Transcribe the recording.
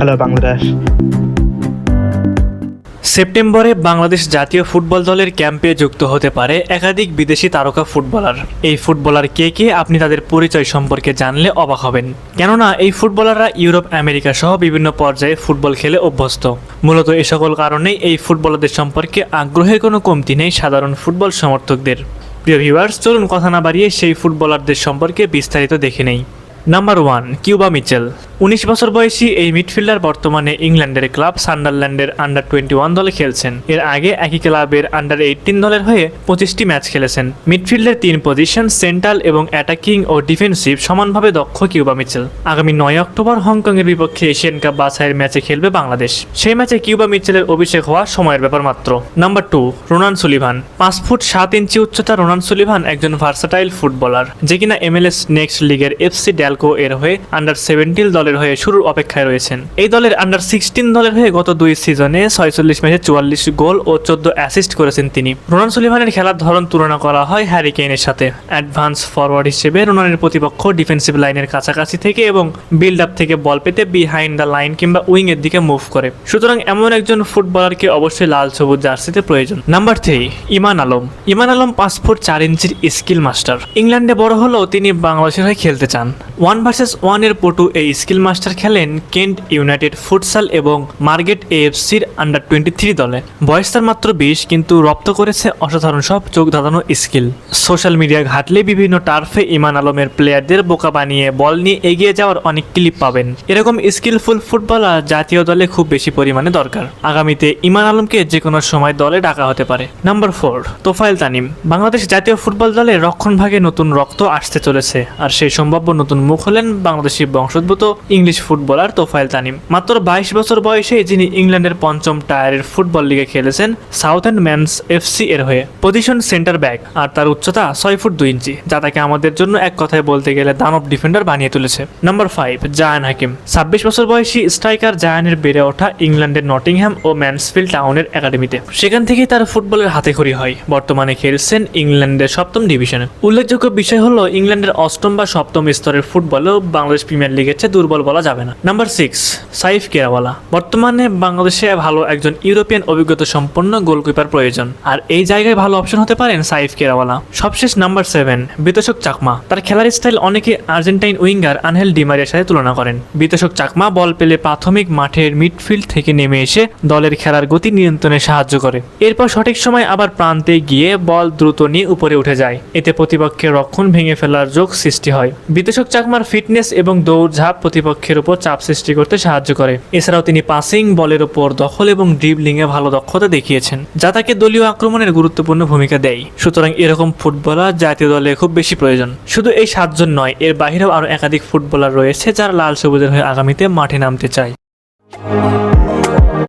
Hello Bangladesh. সেপ্টেম্বরে বাংলাদেশ জাতীয় football দলের ক্যাম্পে যুক্ত হতে পারে একাধিক বিদেশি তারকা ফুটবলার। এই ফুটবলার কে কে আপনি তাদের পরিচয় সম্পর্কে জানলে অবাক হবেন, কেননা এই ফুটবলাররা ইউরোপ, আমেরিকা সহ বিভিন্ন পর্যায়ে ফুটবল খেলে অভ্যস্ত। মূলত এই সকল কারণেই এই ফুটবলারদের সম্পর্কে আগ্রহের কোনো কমতি নেই সাধারণ ফুটবল সমর্থকদের। প্রিয় ভিউয়ার্স, চলুন কথা না বাড়িয়ে সেই ফুটবলারদের সম্পর্কে বিস্তারিত দেখে নেই। Number 1, Cuba Mitchell. 19 বছর বয়সী এই মিডফিল্ডার বর্তমানে ইংল্যান্ডের ক্লাব সান্ডারল্যান্ডের আন্ডার 21 দলে খেলছেন। এর আগে একই ক্লাবের আন্ডার 18 দলের হয়ে 25টি ম্যাচ খেলেছেন। মিডফিল্ডের 3 পজিশন, সেন্ট্রাল এবং অ্যাটাকিং ও ডিফেন্সিভ সমানভাবে দক্ষ কিউবা মিচেল। আগামী 9 অক্টোবর হংকংয়ের বিপক্ষে এশিয়ান কাপ বাছাইয়ের ম্যাচে খেলবে বাংলাদেশ। সেই ম্যাচে কিউবা মিচেলের অভিষেক হওয়া সময়ের ব্যাপার মাত্র। Number 2, Ronan Sullivan. 5 ফুট 7 ইঞ্চি উচ্চতা রোনান সুলিভান একজন ভার্সাটাইল ফুটবলার, যে কিনা MLS নেক্সট লিগের এফসি ড্যালকো এর হয়ে আন্ডার 17 দলের হয়ে শুরুর অপেক্ষায় রয়েছেন। এই দলের আন্ডার 16 দলের হয়ে গত 2 সিজনে 46 ম্যাচে 44 গোল ও 14 অ্যাসিস্ট করেছেন তিনি। রোনান সুলিভানের খেলার ধরন তুলনা করা হয় হ্যারি কেইনের সাথে। অ্যাডভান্স ফরওয়ার্ড হিসেবে রোনানের প্রতিপক্ষ ডিফেন্সিভ লাইনের কাছাকাছি থেকে এবং বিল্ড আপ থেকে বল পেতে বিহাইন্ড দ্য লাইন কিংবা উইং এর দিকে মুভ করে। সুতরাং এমন একজন ফুটবলারকে অবশ্যই লাল সবুজ জার্সিতে প্রয়োজন। নাম্বার 3, ইমান আলম। ইমান আলম 5 ফুট 4 ইঞ্চির স্কিল মাস্টার। ইংল্যান্ডে বড় হলেও তিনি বাংলাদেশের হয়ে খেলতে চান। 1 ভার্সেস 1 এর পটু এই স্কিল মাস্টার খেলেন কেন্ট ইউনাইটেড ফুটসাল এবং মার্গেট AFC'র আন্ডার 23 দলে। বয়স তার মাত্র 20, কিন্তু রপ্ত করেছে অসাধারণ সব চোখ ধাঁধানো স্কিল। সোশ্যাল মিডিয়া ঘাটলে বিভিন্ন টার্ফে ইমান আলমের প্লেয়ারদের বোকা বানিয়ে বল নিয়ে এগিয়ে যাওয়ার অনেক ক্লিপ পাবেন। এরকম স্কিলফুল ফুটবলার জাতীয় দলে খুব বেশি পরিমাণে দরকার। আগামীতে ইমান আলমকে যে কোনো সময় দলে ডাকা হতে পারে। নাম্বার 4, তোফায়েল তানিম। বাংলাদেশ জাতীয় ফুটবল দলে রক্ষণভাগে নতুন রক্ত আসতে চলেছে, আর সেই সম্ভাব্য নতুন মুখ হলেন বাংলাদেশি বংশোদ্ভূত ইংলিশ ফুটবলার তোফায়েল তানিম। মাত্র 22 বছর বয়সে যিনি ইংল্যান্ডের 5ম টায়ারের ফুটবল লিগে খেলেছেন সাউথএন্ড মেন্স FC এর হয়ে। পজিশন সেন্টার ব্যাক, আর তার উচ্চতা 6 ফুট 2 ইঞ্চি, যা তাকে আমাদের জন্য এক কথায় বলতে গেলে দানব ডিফেন্ডার বানিয়ে তুলেছে। নাম্বার 5, জায়ান হাকিম। 26 বছর বয়সী স্ট্রাইকার জায়ানের বেড়ে ওঠা ইংল্যান্ডের নটিংহ্যাম ও ম্যানসফিল্ড টাউনের একাডেমিতে। সেখান থেকেই তার ফুটবলের হাতেখড়ি হয়। বর্তমানে খেলছেন ইংল্যান্ডের 7ম ডিভিশনে। উল্লেখযোগ্য বিষয় হলো ইংল্যান্ডের 8ম বা 7ম স্তরের ফুটবলেও বাংলাদেশ প্রিমিয়ার লিগের চেয়ে দুর্বল বলা যাবে না। নাম্বার 6, সাইফ কেরাওয়ালা। বর্তমানে বাংলাদেশে ভালো একজন ইউরোপিয়ান অভিজ্ঞতা সম্পন্ন গোলকিপার প্রয়োজন, আর এই জায়গায় ভালো অপশন হতে পারেন সাইফ কেরাওয়ালা। সবশেষ নাম্বার 7, বিতোষক চাকমা। তার খেলার স্টাইল অনেকে আর্জেন্টাইন উইঙ্গার আনহেল ডিমারিয়ার সাথে তুলনা করেন। বিতোষক চাকমা বল পেলে প্রাথমিক মাঠের মিডফিল্ড থেকে নেমে এসে দলের খেলার গতি নিয়ন্ত্রণে সাহায্য করে। এরপর সঠিক সময় আবার প্রান্তে গিয়ে বল দ্রুত নিয়ে উপরে উঠে যায়। এতে প্রতিপক্ষের রক্ষণ ভেঙে ফেলার যোগ সৃষ্টি হয়। বিতোষক চাকমার ফিটনেস এবং দৌড়ঝাঁপ প্রতিপক্ষের উপর চাপ সৃষ্টি করতে সাহায্য করে। এছাড়াও তিনি পাসিং, বলের উপর দখল এবং ড্রিবলিং এ ভালো দক্ষতা দেখিয়েছেন, যা তাকে দলীয় আক্রমণের গুরুত্বপূর্ণ ভূমিকা দেয়। সুতরাং এরকম ফুটবলার জাতীয় দলে খুব বেশি প্রয়োজন। শুধু এই 7 জন নয়, এর বাইরেও আরো একাধিক ফুটবলার রয়েছে যারা লাল সবুজের হয়ে আগামীতে মাঠে নামতে চায়।